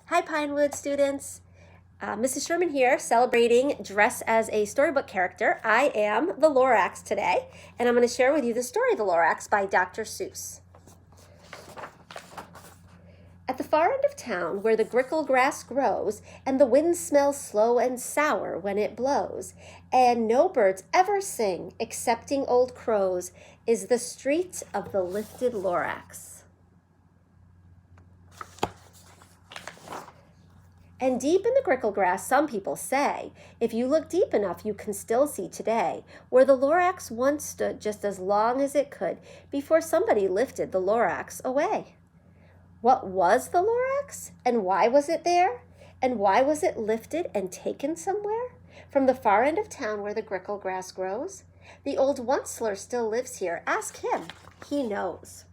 Hi, Pinewood students. Mrs. Sherman here, celebrating Dress as a Storybook Character. I am the Lorax today, and I'm going to share with you the story of the Lorax by Dr. Seuss. At the far end of town, where the grickle grass grows, and the wind smells slow and sour when it blows, and no birds ever sing excepting old crows, is the street of the lifted Lorax. And deep in the grickle grass, some people say, if you look deep enough, you can still see today, where the Lorax once stood just as long as it could before somebody lifted the Lorax away. What was the Lorax? And why was it there? And why was it lifted and taken somewhere? From the far end of town where the grickle grass grows? The old Onceler still lives here. Ask him. He knows.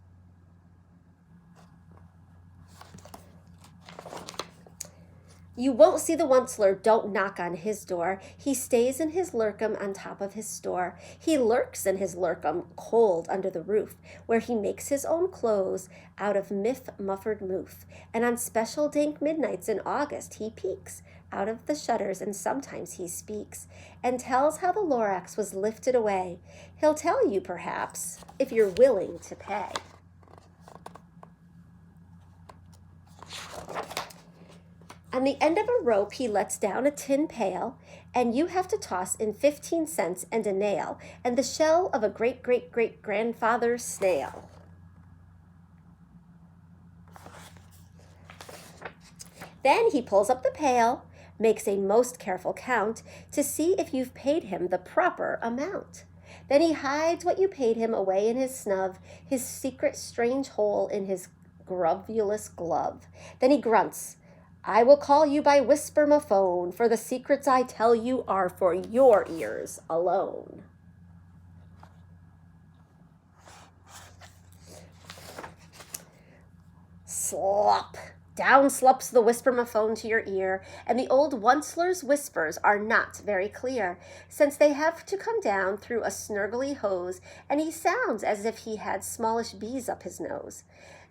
You won't see the Onceler, don't knock on his door. He stays in his lurkum on top of his store. He lurks in his lurkum, cold under the roof, where he makes his own clothes out of muffered moof. And on special dank midnights in August, he peeks out of the shutters, and sometimes he speaks and tells how the Lorax was lifted away. He'll tell you, perhaps, if you're willing to pay. On the end of a rope, he lets down a tin pail, and you have to toss in 15 cents and a nail, and the shell of a great-great-great-grandfather's snail. Then he pulls up the pail, makes a most careful count to see if you've paid him the proper amount. Then he hides what you paid him away in his snub, his secret strange hole in his grovulous glove. Then he grunts, I will call you by whisper-mophone, for the secrets I tell you are for your ears alone. Slop! Down slops the whisper-mophone to your ear, and the old Onceler's whispers are not very clear, since they have to come down through a snurgly hose, and he sounds as if he had smallish bees up his nose.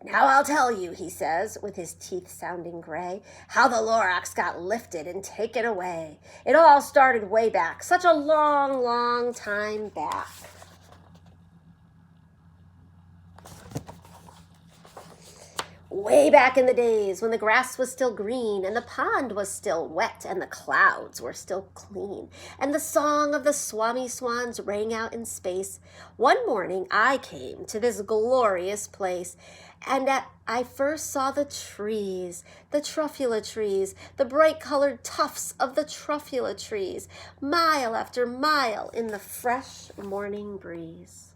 Now I'll tell you, he says, with his teeth sounding gray, how the Lorax got lifted and taken away. It all started way back, such a long, long time back. Way back in the days when the grass was still green and the pond was still wet and the clouds were still clean and the song of the swami swans rang out in space, one morning I came to this glorious place, and I first saw the trees, the truffula trees, the bright-colored tufts of the truffula trees, mile after mile in the fresh morning breeze.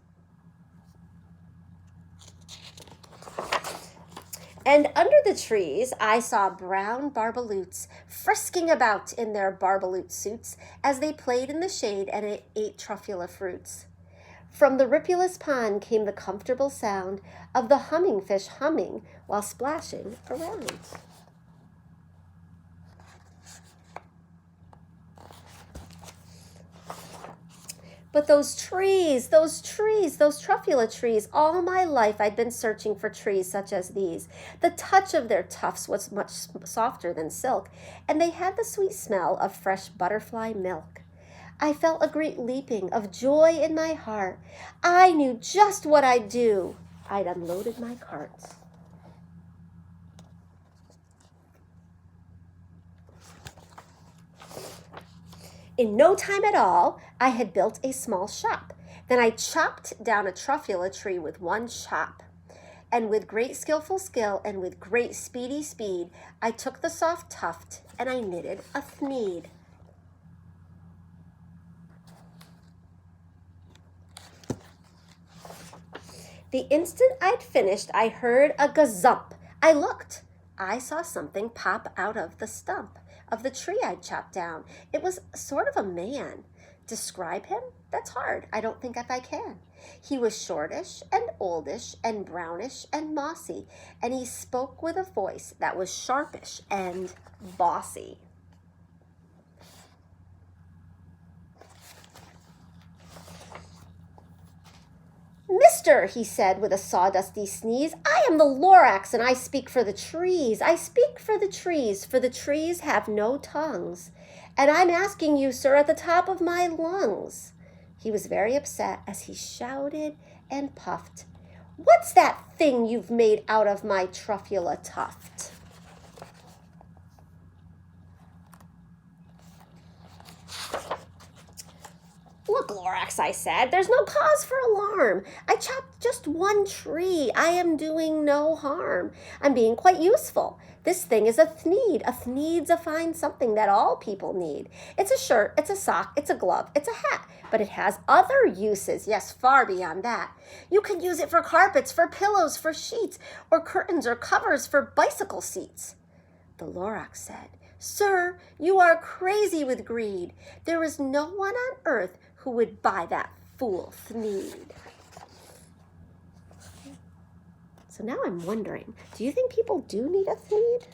And under the trees, I saw brown barbaloots frisking about in their barbaloot suits as they played in the shade and ate truffula fruits. From the ripulous pond came the comfortable sound of the humming fish humming while splashing around. But those trees, those truffula trees, all my life I'd been searching for trees such as these. The touch of their tufts was much softer than silk, and they had the sweet smell of fresh butterfly milk. I felt a great leaping of joy in my heart. I knew just what I'd do. I'd unloaded my cart. In no time at all, I had built a small shop. Then I chopped down a truffula tree with one chop. And with great skillful skill and with great speedy speed, I took the soft tuft and I knitted a thneed. The instant I'd finished, I heard a gazump. I looked. I saw something pop out of the stump of the tree I'd chopped down. It was sort of a man. Describe him? That's hard. I don't think I can. He was shortish and oldish and brownish and mossy, and he spoke with a voice that was sharpish and bossy. Mister, he said with a sawdusty sneeze, I am the Lorax, and I speak for the trees. I speak for the trees have no tongues. And I'm asking you, sir, at the top of my lungs. He was very upset as he shouted and puffed. What's that thing you've made out of my truffula tuft? Look, Lorax, I said, there's no cause for alarm. I chopped just one tree. I am doing no harm. I'm being quite useful. This thing is a thneed. A thneed's a fine something that all people need. It's a shirt, it's a sock, it's a glove, it's a hat. But it has other uses, yes, far beyond that. You can use it for carpets, for pillows, for sheets, or curtains or covers for bicycle seats. The Lorax said, Sir, you are crazy with greed. There is no one on earth who would buy that fool thneed. So now I'm wondering, do you think people do need a thneed?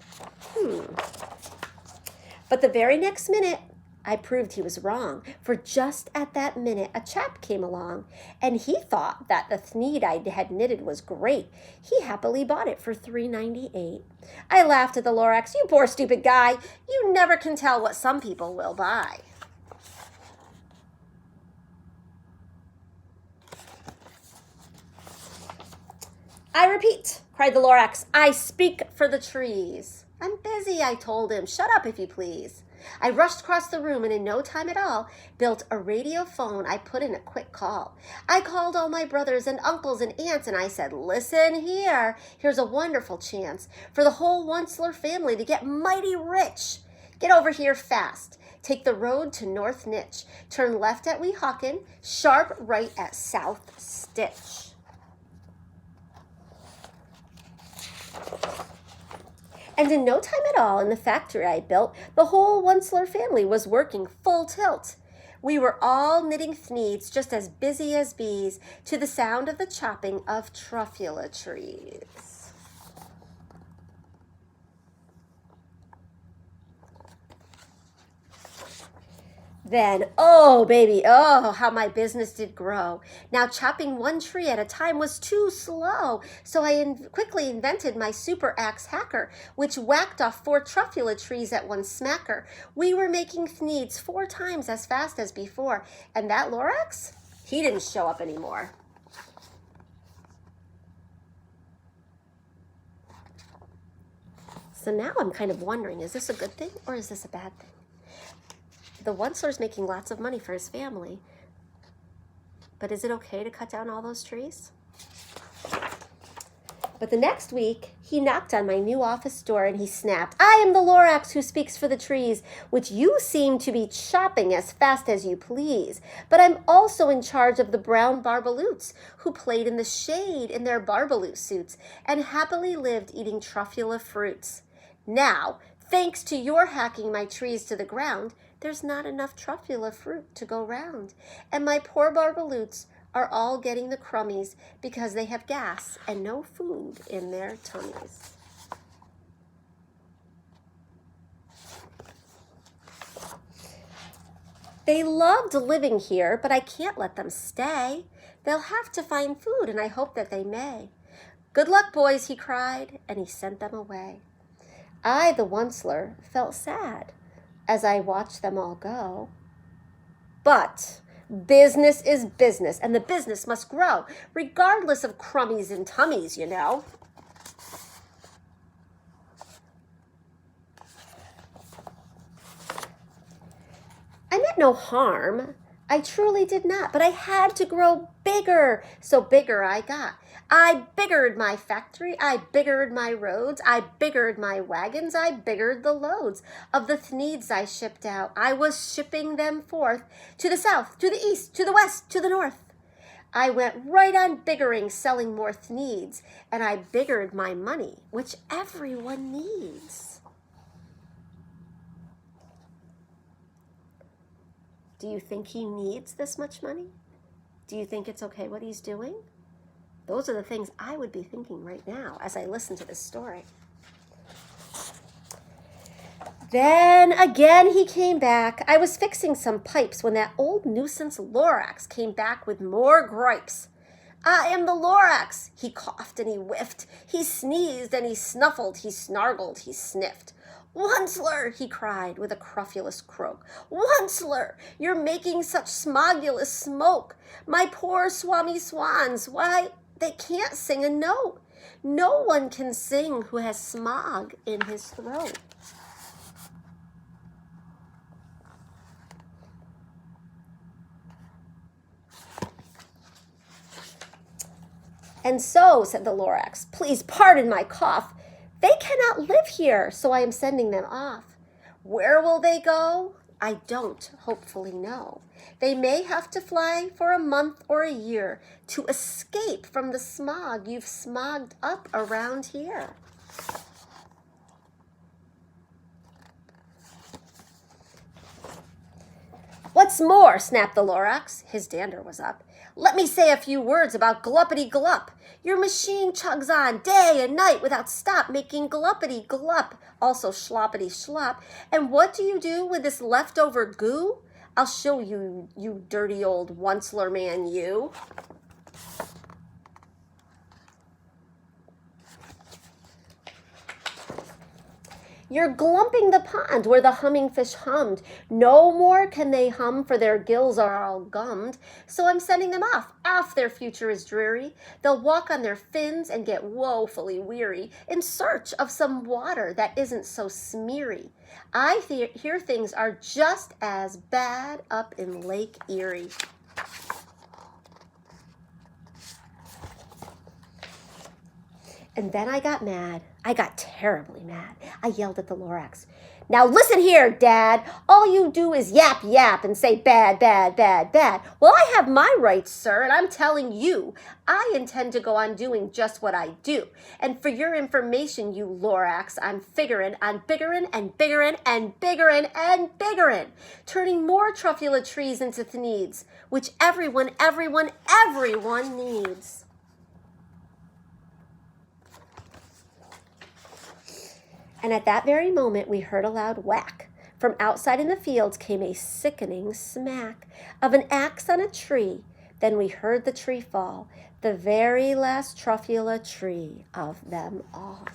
But the very next minute, I proved he was wrong, for just at that minute, a chap came along, and he thought that the thneed I had knitted was great. He happily bought it for $3.98. I laughed at the Lorax. You poor stupid guy. You never can tell what some people will buy. I repeat, cried the Lorax, I speak for the trees. I'm busy, I told him. Shut up, if you please. I rushed across the room and in no time at all built a radio phone. I put in a quick call. I called all my brothers and uncles and aunts and I said, listen here. Here's a wonderful chance for the whole Onceler family to get mighty rich. Get over here fast. Take the road to North Nitch. Turn left at Weehawken, sharp right at South Stitch. And in no time at all, in the factory I built, the whole Onceler family was working full tilt. We were all knitting thneeds, just as busy as bees, to the sound of the chopping of truffula trees. Then, oh, baby, oh, how my business did grow. Now, chopping one tree at a time was too slow, so I quickly invented my super axe hacker, which whacked off 4 truffula trees at one smacker. We were making thneeds 4 times as fast as before, and that Lorax, he didn't show up anymore. So now I'm kind of wondering, is this a good thing or is this a bad thing? The Onceler's making lots of money for his family, but is it okay to cut down all those trees? But the next week, he knocked on my new office door and he snapped, I am the Lorax who speaks for the trees, which you seem to be chopping as fast as you please. But I'm also in charge of the brown barbaloots who played in the shade in their barbaloot suits and happily lived eating truffula fruits. Now, thanks to your hacking my trees to the ground, there's not enough truffula fruit to go round, and my poor barbaloots are all getting the crummies because they have gas and no food in their tummies. They loved living here, but I can't let them stay. They'll have to find food, and I hope that they may. Good luck, boys, he cried, and he sent them away. I, the Onceler, felt sad as I watched them all go. But business is business, and the business must grow, regardless of crummies and tummies, you know. I meant no harm. I truly did not, but I had to grow bigger, so bigger I got. I biggered my factory, I biggered my roads, I biggered my wagons, I biggered the loads of the thneeds I shipped out. I was shipping them forth to the south, to the east, to the west, to the north. I went right on biggering, selling more thneeds, and I biggered my money, which everyone needs. Do you think he needs this much money? Do you think it's okay what he's doing? Those are the things I would be thinking right now as I listen to this story. Then again he came back. I was fixing some pipes when that old nuisance Lorax came back with more gripes. I am the Lorax. He coughed and he whiffed. He sneezed and he snuffled. He snargled, he sniffed. Onceler, he cried with a crofulous croak. Onceler, you're making such smogulous smoke. My poor swami swans, why, they can't sing a note. No one can sing who has smog in his throat. And so, said the Lorax, please pardon my cough. They cannot live here, so I am sending them off. Where will they go? I don't hopefully know. They may have to fly for a month or a year to escape from the smog you've smogged up around here. What's more, snapped the Lorax, his dander was up, let me say a few words about gluppity glup. Your machine chugs on day and night without stop, making gluppity glup, also schloppity schlop. And what do you do with this leftover goo? I'll show you, you dirty old onceler man, you. You're glumping the pond where the humming fish hummed. No more can they hum, for their gills are all gummed. So I'm sending them off their future is dreary. They'll walk on their fins and get woefully weary in search of some water that isn't so smeary. I hear things are just as bad up in Lake Erie. And then I got mad. I got terribly mad. I yelled at the Lorax. Now listen here, Dad. All you do is yap, yap and say bad, bad, bad, bad. Well, I have my rights, sir, and I'm telling you, I intend to go on doing just what I do. And for your information, you Lorax, I'm figuring on biggerin' and biggerin' and biggerin' and biggerin', turning more truffula trees into thneeds, which everyone needs. And at that very moment, we heard a loud whack. From outside in the fields came a sickening smack of an axe on a tree. Then we heard the tree fall, the very last truffula tree of them all.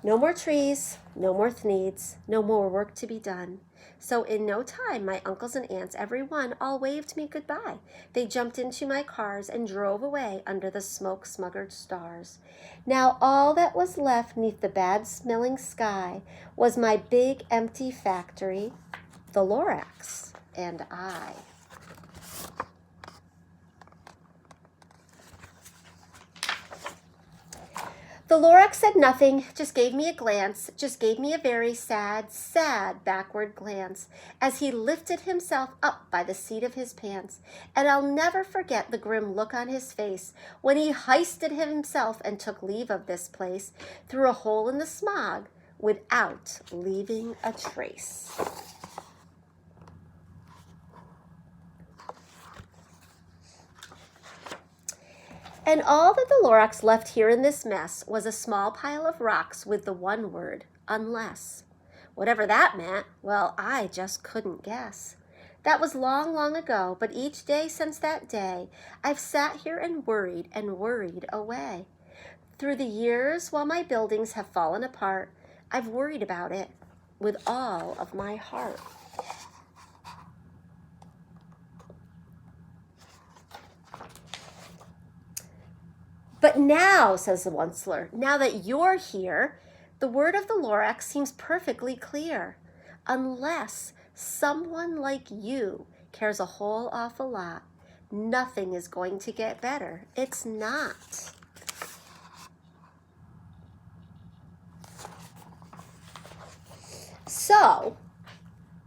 No more trees, no more thneeds, no more work to be done. So in no time, my uncles and aunts, every one, all waved me goodbye. They jumped into my cars and drove away under the smoke-smuggered stars. Now all that was left 'neath the bad-smelling sky was my big empty factory, the Lorax, and I. The Lorax said nothing, just gave me a glance, just gave me a very sad, sad backward glance as he lifted himself up by the seat of his pants. And I'll never forget the grim look on his face when he hoisted himself and took leave of this place through a hole in the smog without leaving a trace. And all that the Lorax left here in this mess was a small pile of rocks with the one word, unless. Whatever that meant, well, I just couldn't guess. That was long, long ago, but each day since that day, I've sat here and worried away. Through the years, while my buildings have fallen apart, I've worried about it with all of my heart. But now, says the Onceler, now that you're here, the word of the Lorax seems perfectly clear. Unless someone like you cares a whole awful lot, nothing is going to get better. It's not. So,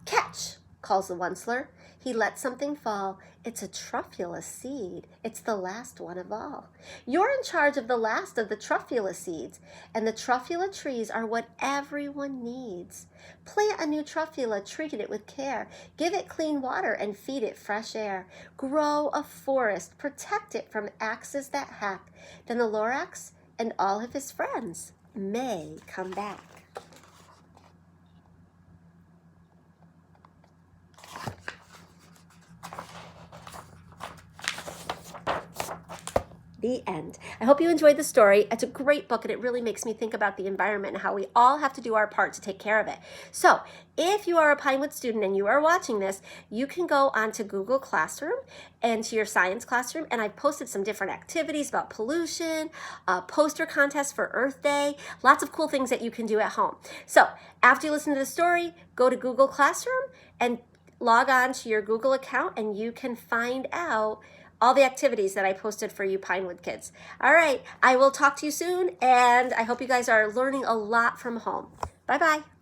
catch, calls the Onceler. He let something fall. It's a truffula seed. It's the last one of all. You're in charge of the last of the truffula seeds, and the truffula trees are what everyone needs. Plant a new truffula, treat it with care. Give it clean water and feed it fresh air. Grow a forest, protect it from axes that hack. Then the Lorax and all of his friends may come back. The end. I hope you enjoyed the story. It's a great book and it really makes me think about the environment and how we all have to do our part to take care of it. So if you are a Pinewood student and you are watching this, you can go onto Google Classroom and to your science classroom, and I've posted some different activities about pollution, a poster contest for Earth Day, lots of cool things that you can do at home. So after you listen to the story, go to Google Classroom and log on to your Google account and you can find out all the activities that I posted for you Pinewood kids. All right, I will talk to you soon, and I hope you guys are learning a lot from home. Bye-bye.